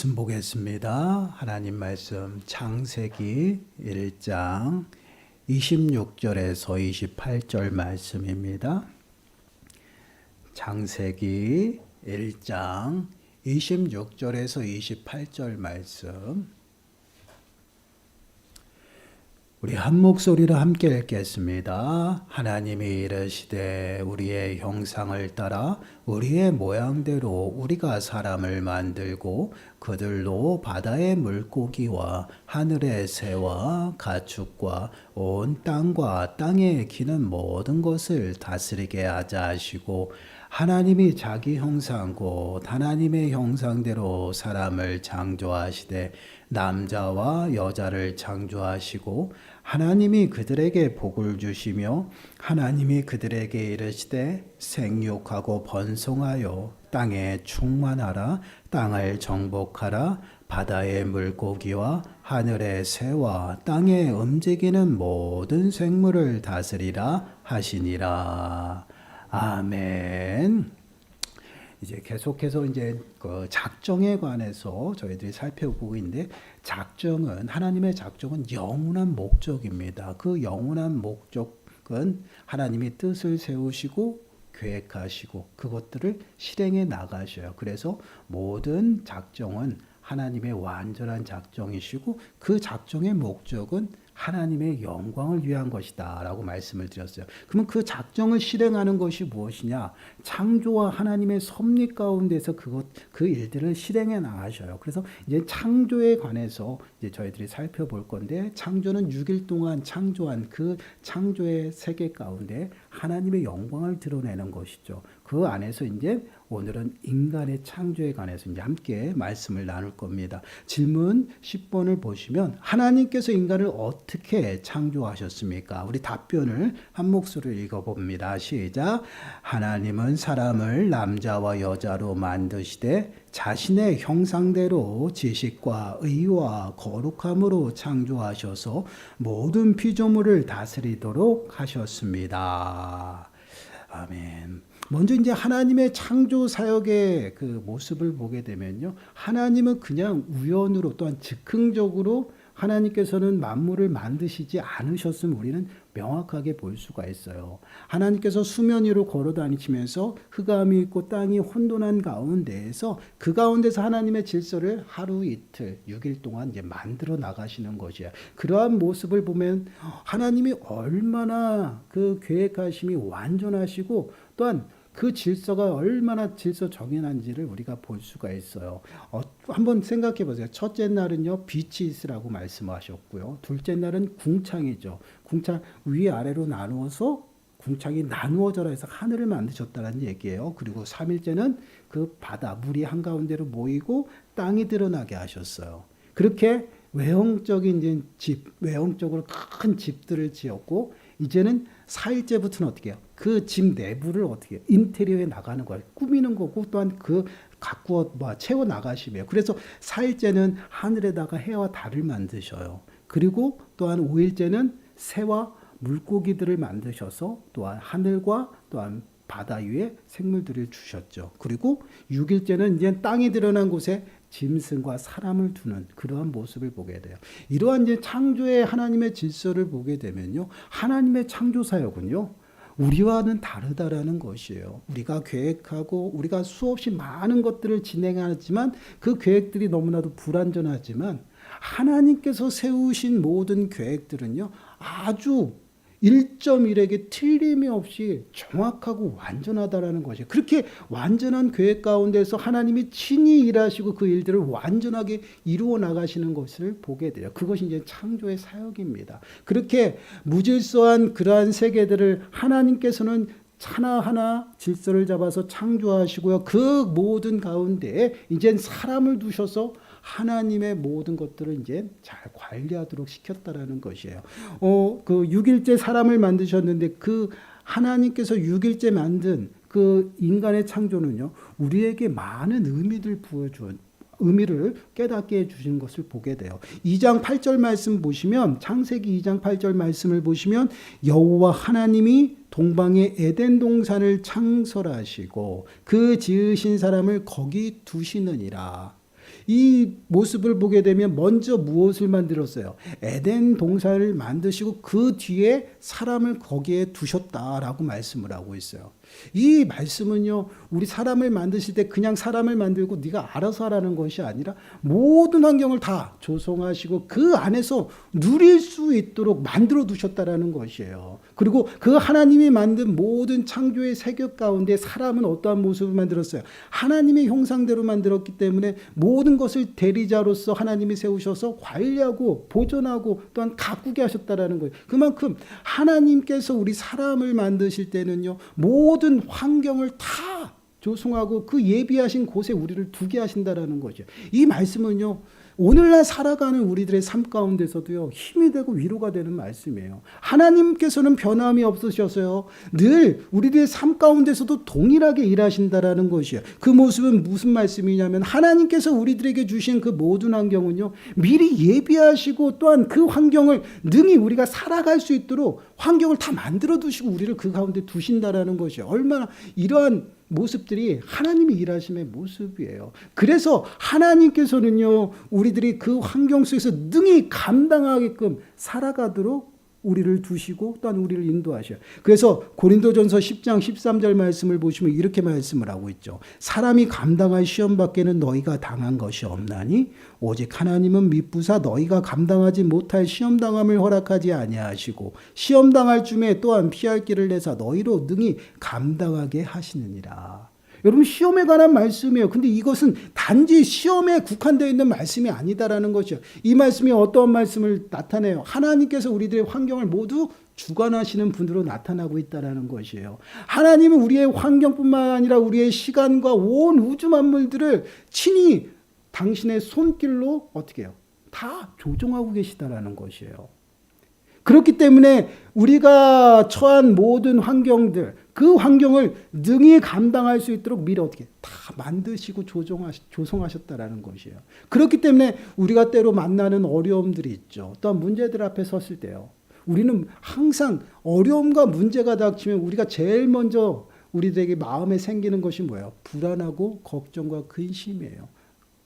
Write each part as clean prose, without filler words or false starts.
말씀 보겠습니다. 하나님 말씀 창세기 1장 26절에서 28절 말씀입니다. 창세기 1장 26절에서 28절 말씀 우리 한 목소리로 함께 읽겠습니다. 하나님이 이르시되 우리의 형상을 따라 우리의 모양대로 우리가 사람을 만들고 그들로 바다의 물고기와 하늘의 새와 가축과 온 땅과 땅에 기는 모든 것을 다스리게 하자 하시고 하나님이 자기 형상 곧 하나님의 형상대로 사람을 창조하시되 남자와 여자를 창조하시고 하나님이 그들에게 복을 주시며 하나님이 그들에게 이르시되 생육하고 번성하여 땅에 충만하라 땅을 정복하라 바다의 물고기와 하늘의 새와 땅에 움직이는 모든 생물을 다스리라 하시니라. 아멘. 이제 계속해서 이제 그 작정에 관해서 저희들이 살펴보고 있는데 작정은 하나님의 작정은 영원한 목적입니다. 그 영원한 목적은 하나님이 뜻을 세우시고 계획하시고 그것들을 실행해 나가셔요. 그래서 모든 작정은 하나님의 완전한 작정이시고 그 작정의 목적은 하나님의 영광을 위한 것이다 라고 말씀을 드렸어요. 그러면 그 작정을 실행하는 것이 무엇이냐? 창조와 하나님의 섭리 가운데서 그 일들을 실행해 나가셔요. 그래서 이제 창조에 관해서 이제 저희들이 살펴볼 건데 창조는 6일 동안 창조한 그 창조의 세계 가운데 하나님의 영광을 드러내는 것이죠. 그 안에서 이제 오늘은 인간의 창조에 관해서 이제 함께 말씀을 나눌 겁니다. 질문 10번을 보시면 하나님께서 인간을 어떻게 창조하셨습니까? 우리 답변을 한 목소리로 읽어봅니다. 시작. 하나님은 사람을 남자와 여자로 만드시되 자신의 형상대로 지식과 의와 거룩함으로 창조하셔서 모든 피조물을 다스리도록 하셨습니다. 아멘. 먼저 이제 하나님의 창조 사역의 그 모습을 보게 되면요. 하나님은 그냥 우연으로 또한 즉흥적으로 하나님께서는 만물을 만드시지 않으셨음을 우리는 명확하게 볼 수가 있어요. 하나님께서 수면 위로 걸어 다니시면서 흑암이 있고 땅이 혼돈한 가운데에서 그 가운데서 하나님의 질서를 하루 이틀 6일 동안 이제 만들어 나가시는 것이야. 그러한 모습을 보면 하나님이 얼마나 그 계획하심이 완전하시고 또한 그 질서가 얼마나 질서 정연한지를 우리가 볼 수가 있어요. 한번 생각해 보세요. 첫째 날은요, 빛이 있으라고 말씀하셨고요. 둘째 날은 궁창이죠. 궁창 위아래로 나누어서 궁창이 나누어져라 해서 하늘을 만드셨다는 얘기예요. 그리고 3일째는 그 바다, 물이 한가운데로 모이고 땅이 드러나게 하셨어요. 그렇게 외형적인 외형적으로 큰 집들을 지었고, 이제는 4일째부터는 어떻게 해요? 그 집 내부를 어떻게 해요? 인테리어에 나가는 거예요. 꾸미는 거고 또한 그 가꾸어 채워 나가시며 그래서 4일째는 하늘에다가 해와 달을 만드셔요. 그리고 또한 5일째는 새와 물고기들을 만드셔서 또한 하늘과 또한 바다 위에 생물들을 주셨죠. 그리고 6일째는 이제 땅이 드러난 곳에 짐승과 사람을 두는 그러한 모습을 보게 돼요. 이러한 이제 창조의 하나님의 질서를 보게 되면요. 하나님의 창조 사역은요. 우리와는 다르다라는 것이에요. 우리가 계획하고 우리가 수없이 많은 것들을 진행하지만 그 계획들이 너무나도 불완전하지만 하나님께서 세우신 모든 계획들은요. 아주 1.1에게 틀림이 없이 정확하고 완전하다라는 것이에요. 그렇게 완전한 계획 가운데서 하나님이 친히 일하시고 그 일들을 완전하게 이루어 나가시는 것을 보게 돼요. 그것이 이제 창조의 사역입니다. 그렇게 무질서한 그러한 세계들을 하나님께서는 하나하나 질서를 잡아서 창조하시고요. 그 모든 가운데에 이제 사람을 두셔서 하나님의 모든 것들을 이제 잘 관리하도록 시켰다라는 것이에요. 그 6일째 사람을 만드셨는데 그 하나님께서 6일째 만든 그 인간의 창조는요, 우리에게 많은 의미를 깨닫게 해주신 것을 보게 돼요. 2장 8절 말씀 보시면, 창세기 2장 8절 말씀을 보시면, 여호와 하나님이 동방의 에덴 동산을 창설하시고 그 지으신 사람을 거기 두시느니라. 이 모습을 보게 되면 먼저 무엇을 만들었어요? 에덴 동산을 만드시고 그 뒤에 사람을 거기에 두셨다라고 말씀을 하고 있어요. 이 말씀은요, 우리 사람을 만드실 때 그냥 사람을 만들고 네가 알아서 하라는 것이 아니라 모든 환경을 다 조성하시고 그 안에서 누릴 수 있도록 만들어 두셨다라는 것이에요. 그리고 그 하나님이 만든 모든 창조의 세계 가운데 사람은 어떠한 모습을 만들었어요? 하나님의 형상대로 만들었기 때문에 모든 것을 대리자로서 하나님이 세우셔서 관리하고 보존하고 또한 가꾸게 하셨다라는 거예요. 그만큼 하나님께서 우리 사람을 만드실 때는요, 모든 환경을 다 조성하고 그 예비하신 곳에 우리를 두게 하신다라는 거죠. 이 말씀은요, 오늘날 살아가는 우리들의 삶 가운데서도요, 힘이 되고 위로가 되는 말씀이에요. 하나님께서는 변함이 없으셔서요, 늘 우리들의 삶 가운데서도 동일하게 일하신다라는 것이에요. 그 모습은 무슨 말씀이냐면 하나님께서 우리들에게 주신 그 모든 환경은요, 미리 예비하시고 또한 그 환경을 능히 우리가 살아갈 수 있도록 환경을 다 만들어 두시고 우리를 그 가운데 두신다라는 것이에요. 얼마나 이러한 모습들이 하나님이 일하심의 모습이에요. 그래서 하나님께서는요, 우리들이 그 환경 속에서 능히 감당하게끔 살아가도록 우리를 두시고 또한 우리를 인도하셔요. 그래서 고린도전서 10장 13절 말씀을 보시면 이렇게 말씀을 하고 있죠. 사람이 감당할 시험 밖에는 너희가 당한 것이 없나니 오직 하나님은 미쁘사 너희가 감당하지 못할 시험 당함을 허락하지 아니하시고 시험 당할 쯤에 또한 피할 길을 내사 너희로 능히 감당하게 하시느니라. 여러분, 시험에 관한 말씀이에요. 근데 이것은 단지 시험에 국한되어 있는 말씀이 아니다라는 것이죠. 이 말씀이 어떠한 말씀을 나타내요? 하나님께서 우리들의 환경을 모두 주관하시는 분으로 나타나고 있다는 것이에요. 하나님은 우리의 환경뿐만 아니라 우리의 시간과 온 우주 만물들을 친히 당신의 손길로 어떻게 해요? 다 조종하고 계시다라는 것이에요. 그렇기 때문에 우리가 처한 모든 환경들, 그 환경을 능히 감당할 수 있도록 미리 어떻게 다 만드시고 조성하셨다라는 것이에요. 그렇기 때문에 우리가 때로 만나는 어려움들이 있죠. 또한 문제들 앞에 섰을 때요, 우리는 항상 어려움과 문제가 닥치면 우리가 제일 먼저 우리들에게 마음에 생기는 것이 뭐예요? 불안하고 걱정과 근심이에요.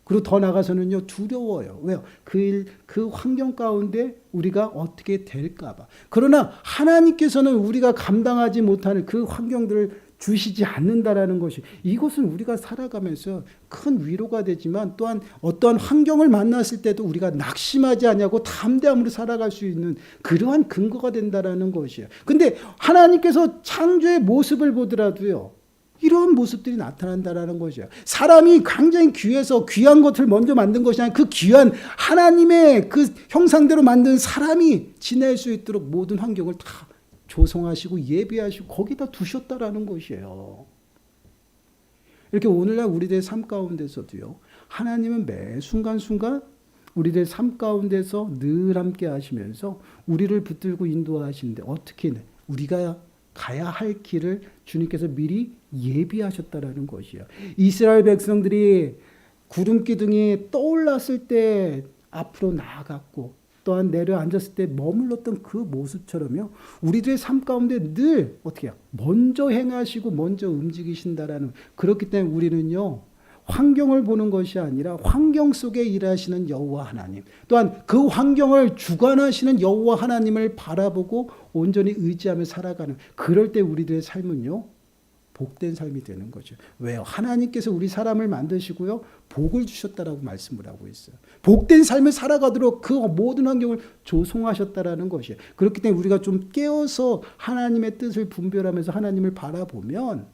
그리고 더 나가서는요, 두려워요. 왜요? 그 환경 가운데 우리가 어떻게 될까봐. 그러나 하나님께서는 우리가 감당하지 못하는 그 환경들을 주시지 않는다라는 것이, 이것은 우리가 살아가면서 큰 위로가 되지만 또한 어떠한 환경을 만났을 때도 우리가 낙심하지 않냐고 담대함으로 살아갈 수 있는 그러한 근거가 된다라는 것이에요. 근데 하나님께서 창조의 모습을 보더라도요, 이런 모습들이 나타난다라는 거죠. 사람이 굉장히 귀해서 귀한 것을 먼저 만든 것이 아니라 그 귀한 하나님의 그 형상대로 만든 사람이 지낼 수 있도록 모든 환경을 다 조성하시고 예비하시고 거기다 두셨다라는 것이에요. 이렇게 오늘날 우리들의 삶 가운데서도요, 하나님은 매 순간순간 우리들의 삶 가운데서 늘 함께 하시면서 우리를 붙들고 인도하시는데 어떻게 우리가 가야 할 길을 주님께서 미리 예비하셨다라는 것이요. 이스라엘 백성들이 구름 기둥이 떠올랐을 때 앞으로 나아갔고 또한 내려앉았을 때 머물렀던 그 모습처럼요, 우리들의 삶 가운데 늘 어떻게 해요? 먼저 행하시고 먼저 움직이신다라는, 그렇기 때문에 우리는요, 환경을 보는 것이 아니라 환경 속에 일하시는 여호와 하나님, 또한 그 환경을 주관하시는 여호와 하나님을 바라보고 온전히 의지하며 살아가는, 그럴 때 우리들의 삶은요, 복된 삶이 되는 거죠. 왜요? 하나님께서 우리 사람을 만드시고요, 복을 주셨다라고 말씀을 하고 있어요. 복된 삶을 살아가도록 그 모든 환경을 조성하셨다라는 것이에요. 그렇기 때문에 우리가 좀 깨어서 하나님의 뜻을 분별하면서 하나님을 바라보면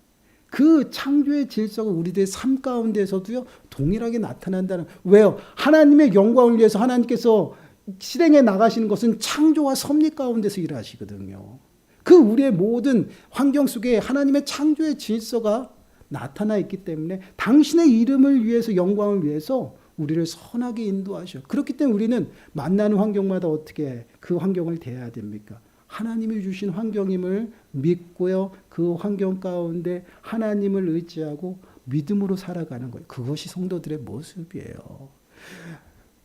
그 창조의 질서가 우리들의 삶 가운데서도요, 동일하게 나타난다는. 왜요? 하나님의 영광을 위해서 하나님께서 실행해 나가시는 것은 창조와 섭리 가운데서 일하시거든요. 그 우리의 모든 환경 속에 하나님의 창조의 질서가 나타나 있기 때문에 당신의 이름을 위해서, 영광을 위해서 우리를 선하게 인도하셔. 그렇기 때문에 우리는 만나는 환경마다 어떻게 그 환경을 대해야 됩니까? 하나님이 주신 환경임을 믿고요, 그 환경 가운데 하나님을 의지하고 믿음으로 살아가는 거예요. 그것이 성도들의 모습이에요.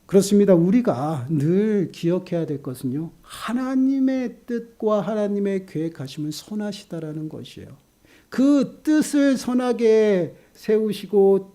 그렇습니다. 우리가 늘 기억해야 될 것은요, 하나님의 뜻과 하나님의 계획하심은 선하시다라는 것이에요. 그 뜻을 선하게 세우시고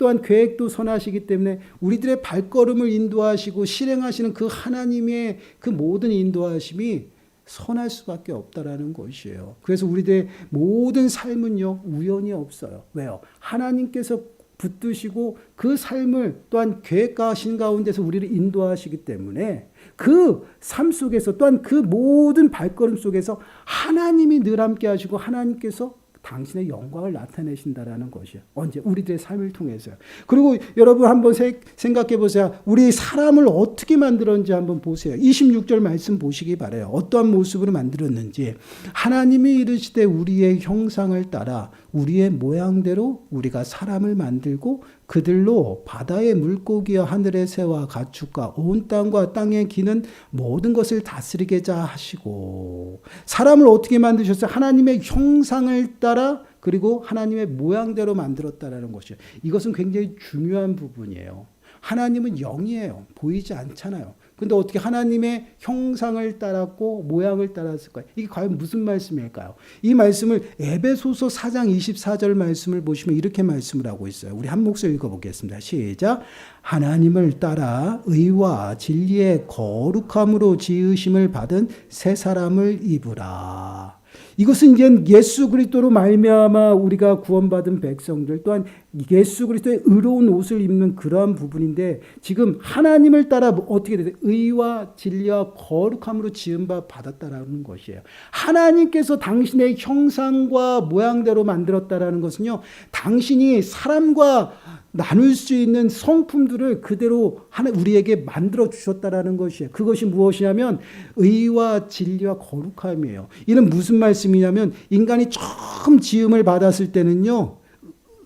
또한 계획도 선하시기 때문에 우리들의 발걸음을 인도하시고 실행하시는 그 하나님의 그 모든 인도하심이 선할 수밖에 없다라는 것이에요. 그래서 우리들의 모든 삶은요, 우연이 없어요. 왜요? 하나님께서 붙드시고 그 삶을 또한 계획하신 가운데서 우리를 인도하시기 때문에 그 삶 속에서 또한 그 모든 발걸음 속에서 하나님이 늘 함께 하시고 하나님께서 당신의 영광을 나타내신다라는 것이에요. 언제? 우리들의 삶을 통해서요. 그리고 여러분 한번 생각해 보세요. 우리 사람을 어떻게 만들었는지 한번 보세요. 26절 말씀 보시기 바라요. 어떠한 모습으로 만들었는지. 하나님이 이르시되 우리의 형상을 따라 우리의 모양대로 우리가 사람을 만들고 그들로 바다의 물고기와 하늘의 새와 가축과 온 땅과 땅에 기는 모든 것을 다스리게자 하시고. 사람을 어떻게 만드셨어요? 하나님의 형상을 따라 그리고 하나님의 모양대로 만들었다라는 것이에요. 이것은 굉장히 중요한 부분이에요. 하나님은 영이에요. 보이지 않잖아요. 근데 어떻게 하나님의 형상을 따랐고 모양을 따랐을까요? 이게 과연 무슨 말씀일까요? 이 말씀을 에베소서 4장 24절 말씀을 보시면 이렇게 말씀을 하고 있어요. 우리 한 목소리 읽어보겠습니다. 시작. 하나님을 따라 의와 진리의 거룩함으로 지으심을 받은 새 사람을 입으라. 이것은 이제 예수 그리스도로 말미암아 우리가 구원받은 백성들 또한 예수 그리스도의 의로운 옷을 입는 그러한 부분인데 지금 하나님을 따라 어떻게 되죠? 의와 진리와 거룩함으로 지은 바 받았다라는 것이에요. 하나님께서 당신의 형상과 모양대로 만들었다라는 것은요. 당신이 사람과 나눌 수 있는 성품들을 그대로 우리에게 만들어 주셨다라는 것이에요. 그것이 무엇이냐면 의와 진리와 거룩함이에요. 이는 무슨 말씀이냐면 인간이 처음 지음을 받았을 때는요.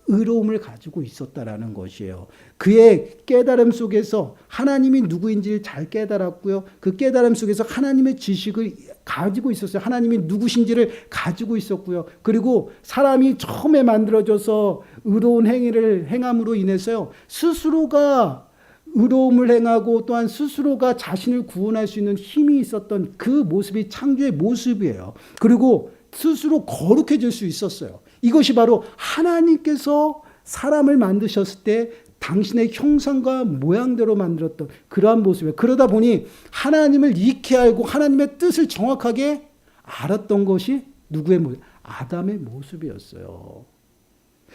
의로움을 가지고 있었다라는 것이에요. 그의 깨달음 속에서 하나님이 누구인지를 잘 깨달았고요. 그 깨달음 속에서 하나님의 지식을 가지고 있었어요. 하나님이 누구신지를 가지고 있었고요. 그리고 사람이 처음에 만들어져서 의로운 행위를 행함으로 인해서요. 스스로가 의로움을 행하고 또한 스스로가 자신을 구원할 수 있는 힘이 있었던 그 모습이 창조의 모습이에요. 그리고 스스로 거룩해질 수 있었어요. 이것이 바로 하나님께서 사람을 만드셨을 때 당신의 형상과 모양대로 만들었던 그러한 모습이에요. 그러다 보니 하나님을 익히 알고 하나님의 뜻을 정확하게 알았던 것이 누구의 모습? 아담의 모습이었어요.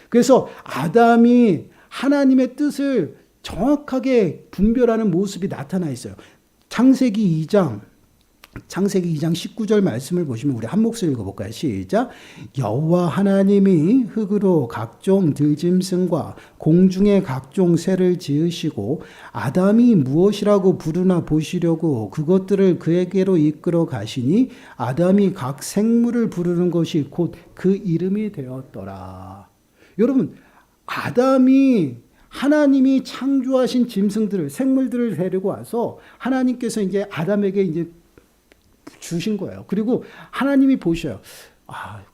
그래서 아담이 하나님의 뜻을 정확하게 분별하는 모습이 나타나 있어요. 창세기 2장 19절 말씀을 보시면 우리 한 목소리 읽어볼까요? 시작. 여호와 하나님이 흙으로 각종 들짐승과 공중의 각종 새를 지으시고 아담이 무엇이라고 부르나 보시려고 그것들을 그에게로 이끌어 가시니 아담이 각 생물을 부르는 것이 곧 그 이름이 되었더라. 여러분, 아담이 하나님이 창조하신 짐승들을 생물들을 데리고 와서 하나님께서 이제 아담에게 이제 주신 거예요. 그리고 하나님이 보셔요.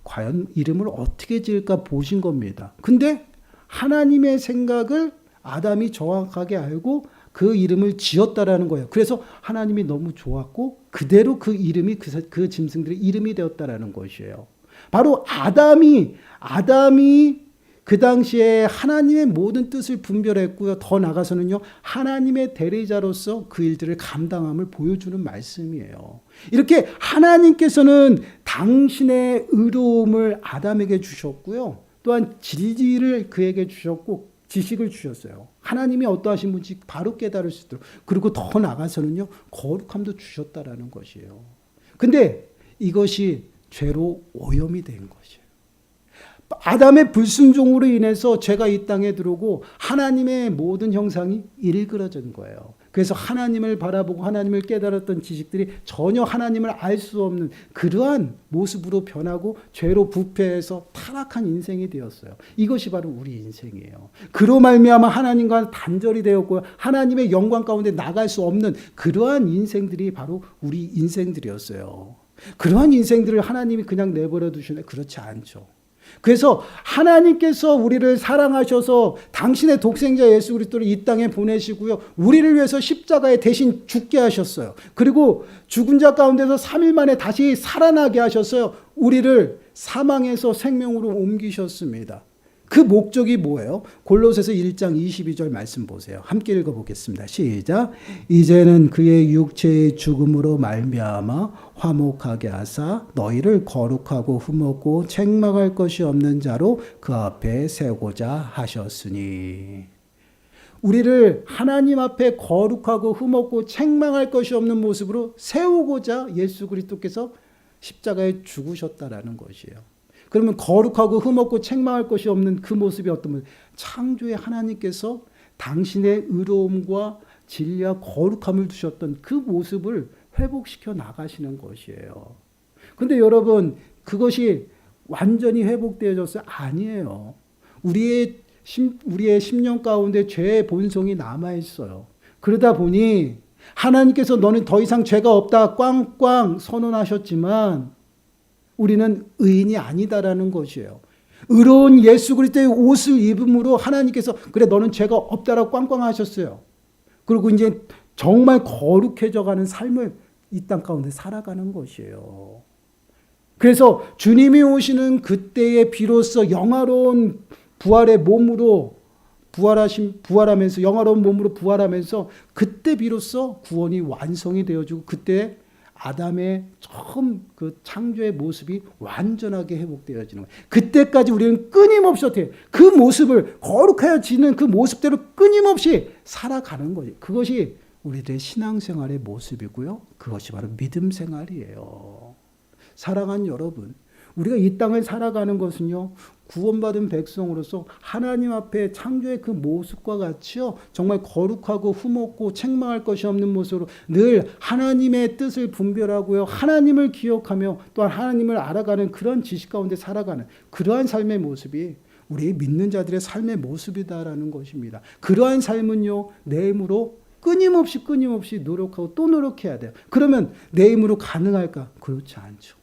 과연 이름을 어떻게 지을까 보신 겁니다. 근데 하나님의 생각을 아담이 정확하게 알고 그 이름을 지었다라는 거예요. 그래서 하나님이 너무 좋았고 그대로 그 이름이 그 짐승들의 이름이 되었다라는 것이에요. 바로 아담이 그 당시에 하나님의 모든 뜻을 분별했고요. 더 나아가서는요. 하나님의 대리자로서 그 일들을 감당함을 보여주는 말씀이에요. 이렇게 하나님께서는 당신의 의로움을 아담에게 주셨고요. 또한 진리를 그에게 주셨고 지식을 주셨어요. 하나님이 어떠하신 분인지 바로 깨달을 수 있도록. 그리고 더 나아가서는요. 거룩함도 주셨다라는 것이에요. 근데 이것이 죄로 오염이 된 것이에요. 아담의 불순종으로 인해서 죄가 이 땅에 들어오고 하나님의 모든 형상이 일그러진 거예요. 그래서 하나님을 바라보고 하나님을 깨달았던 지식들이 전혀 하나님을 알 수 없는 그러한 모습으로 변하고 죄로 부패해서 타락한 인생이 되었어요. 이것이 바로 우리 인생이에요. 그로 말미암아 하나님과 단절이 되었고요. 하나님의 영광 가운데 나갈 수 없는 그러한 인생들이 바로 우리 인생들이었어요. 그러한 인생들을 하나님이 그냥 내버려 두시네? 그렇지 않죠. 그래서 하나님께서 우리를 사랑하셔서 당신의 독생자 예수 그리스도를 이 땅에 보내시고요. 우리를 위해서 십자가에 대신 죽게 하셨어요. 그리고 죽은 자 가운데서 3일 만에 다시 살아나게 하셨어요. 우리를 사망에서 생명으로 옮기셨습니다. 그 목적이 뭐예요? 골로새서 1장 22절 말씀 보세요. 함께 읽어보겠습니다. 시작. 이제는 그의 육체의 죽음으로 말미암아 화목하게 하사 너희를 거룩하고 흠없고 책망할 것이 없는 자로 그 앞에 세우고자 하셨으니. 우리를 하나님 앞에 거룩하고 흠없고 책망할 것이 없는 모습으로 세우고자 예수 그리스도께서 십자가에 죽으셨다라는 것이에요. 그러면 거룩하고 흠없고 책망할 것이 없는 그 모습이 어떤 모습? 창조의 하나님께서 당신의 의로움과 진리와 거룩함을 두셨던 그 모습을 회복시켜 나가시는 것이에요. 근데 여러분, 그것이 완전히 회복되어졌어요? 아니에요. 우리의 심령 가운데 죄의 본성이 남아있어요. 그러다 보니 하나님께서 너는 더 이상 죄가 없다 꽝꽝 선언하셨지만 우리는 의인이 아니다라는 것이에요. 의로운 예수 그리스도의 옷을 입음으로 하나님께서 그래 너는 죄가 없다라고 꽝꽝 하셨어요. 그리고 이제 정말 거룩해져 가는 삶을 이 땅 가운데 살아가는 것이에요. 그래서 주님이 오시는 그때에 비로소 영화로운 부활의 몸으로 부활하면서 영화로운 몸으로 부활하면서 그때 비로소 구원이 완성이 되어지고 그때 아담의 처음 그 창조의 모습이 완전하게 회복되어지는 거예요. 그때까지 우리는 끊임없이 어떻게 그 모습을 거룩해지는 그 모습대로 끊임없이 살아가는 거죠. 그것이 우리들의 신앙생활의 모습이고요. 그것이 바로 믿음 생활이에요. 사랑하는 여러분, 우리가 이 땅을 살아가는 것은요, 구원받은 백성으로서 하나님 앞에 창조의 그 모습과 같이요, 정말 거룩하고 흠없고 책망할 것이 없는 모습으로 늘 하나님의 뜻을 분별하고요, 하나님을 기억하며 또한 하나님을 알아가는 그런 지식 가운데 살아가는 그러한 삶의 모습이 우리 믿는 자들의 삶의 모습이다라는 것입니다. 그러한 삶은요, 내 힘으로 끊임없이 노력하고 또 노력해야 돼요. 그러면 내 힘으로 가능할까? 그렇지 않죠.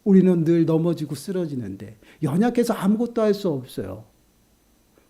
우리는 늘 넘어지고 쓰러지는데 연약해서 아무것도 할 수 없어요.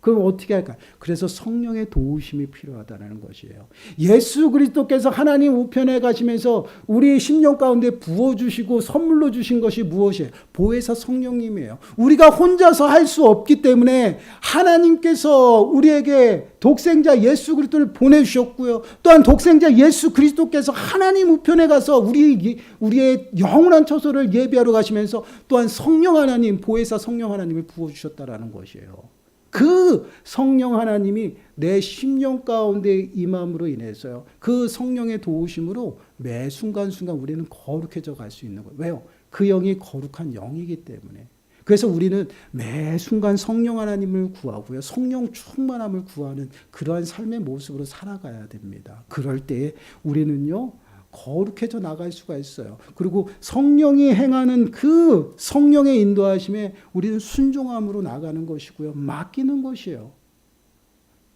그럼 어떻게 할까? 그래서 성령의 도우심이 필요하다는 것이에요. 예수 그리스도께서 하나님 우편에 가시면서 우리 심령 가운데 부어주시고 선물로 주신 것이 무엇이에요? 보혜사 성령님이에요. 우리가 혼자서 할 수 없기 때문에 하나님께서 우리에게 독생자 예수 그리스도를 보내주셨고요. 또한 독생자 예수 그리스도께서 하나님 우편에 가서 우리의 영원한 처소를 예비하러 가시면서 또한 성령 하나님, 보혜사 성령 하나님을 부어주셨다라는 것이에요. 그 성령 하나님이 내 심령 가운데 임함으로 인해서요, 그 성령의 도우심으로 매 순간순간 우리는 거룩해져 갈 수 있는 거예요. 왜요? 그 영이 거룩한 영이기 때문에. 그래서 우리는 매 순간 성령 하나님을 구하고요, 성령 충만함을 구하는 그러한 삶의 모습으로 살아가야 됩니다. 그럴 때에 우리는요, 거룩해져 나갈 수가 있어요. 그리고 성령이 행하는 그 성령의 인도하심에 우리는 순종함으로 나가는 것이고요, 맡기는 것이에요.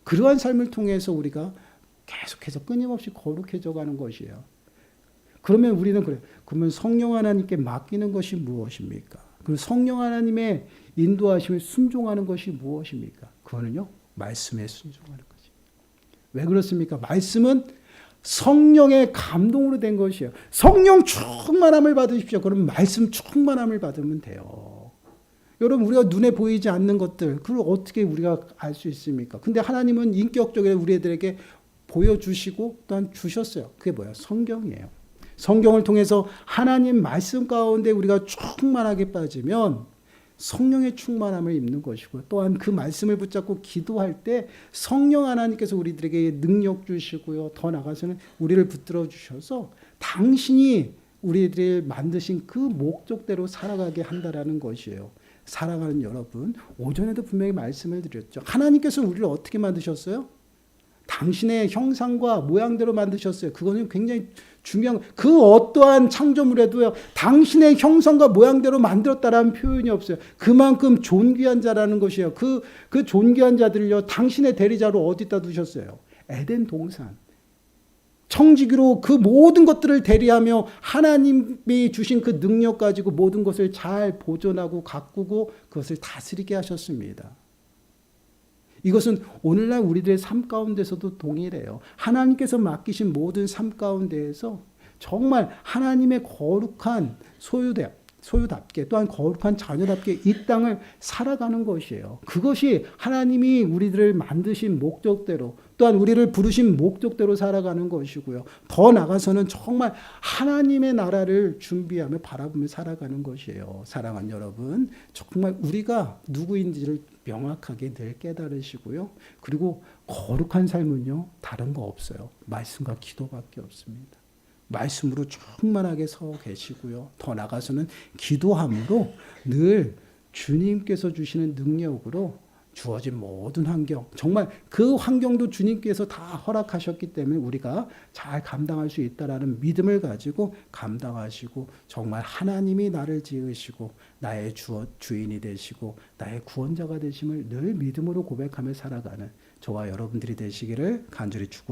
그러한 삶을 통해서 우리가 계속해서 끊임없이 거룩해져 가는 것이에요. 그러면 우리는 그래요. 그러면 성령 하나님께 맡기는 것이 무엇입니까? 그리고 성령 하나님의 인도하심에 순종하는 것이 무엇입니까? 그거는요, 말씀에 순종하는 거지. 왜 그렇습니까? 말씀은 성령의 감동으로 된 것이에요. 성령 충만함을 받으십시오. 그럼 말씀 충만함을 받으면 돼요. 여러분, 우리가 눈에 보이지 않는 것들, 그걸 어떻게 우리가 알 수 있습니까? 근데 하나님은 인격적으로 우리들에게 보여주시고 또한 주셨어요. 그게 뭐예요? 성경이에요. 성경을 통해서 하나님 말씀 가운데 우리가 충만하게 빠지면 성령의 충만함을 입는 것이고, 또한 그 말씀을 붙잡고 기도할 때 성령 하나님께서 우리들에게 능력 주시고요, 더 나아가서는 우리를 붙들어 주셔서 당신이 우리들이 만드신 그 목적대로 살아가게 한다라는 것이에요. 사랑하는 여러분, 오전에도 분명히 말씀을 드렸죠. 하나님께서 우리를 어떻게 만드셨어요? 당신의 형상과 모양대로 만드셨어요. 그거는 굉장히 중요한, 그 어떠한 창조물에도요, 당신의 형상과 모양대로 만들었다라는 표현이 없어요. 그만큼 존귀한 자라는 것이에요. 그 존귀한 자들을요, 당신의 대리자로 어디다 두셨어요? 에덴 동산. 청지기로 그 모든 것들을 대리하며 하나님이 주신 그 능력 가지고 모든 것을 잘 보존하고 가꾸고 그것을 다스리게 하셨습니다. 이것은 오늘날 우리들의 삶 가운데서도 동일해요. 하나님께서 맡기신 모든 삶 가운데에서 정말 하나님의 거룩한 소유됨, 소유답게 또한 거룩한 자녀답게 이 땅을 살아가는 것이에요. 그것이 하나님이 우리들을 만드신 목적대로 또한 우리를 부르신 목적대로 살아가는 것이고요. 더 나아가서는 정말 하나님의 나라를 준비하며 바라보며 살아가는 것이에요. 사랑하는 여러분, 정말 우리가 누구인지를 명확하게 늘 깨달으시고요. 그리고 거룩한 삶은요, 다른 거 없어요. 말씀과 기도밖에 없습니다. 말씀으로 충만하게 서 계시고요. 더 나아가서는 기도함으로 늘 주님께서 주시는 능력으로 주어진 모든 환경, 정말 그 환경도 주님께서 다 허락하셨기 때문에 우리가 잘 감당할 수 있다라는 믿음을 가지고 감당하시고 정말 하나님이 나를 지으시고 나의 주인이 되시고 나의 구원자가 되심을 늘 믿음으로 고백하며 살아가는 저와 여러분들이 되시기를 간절히 축원합니다.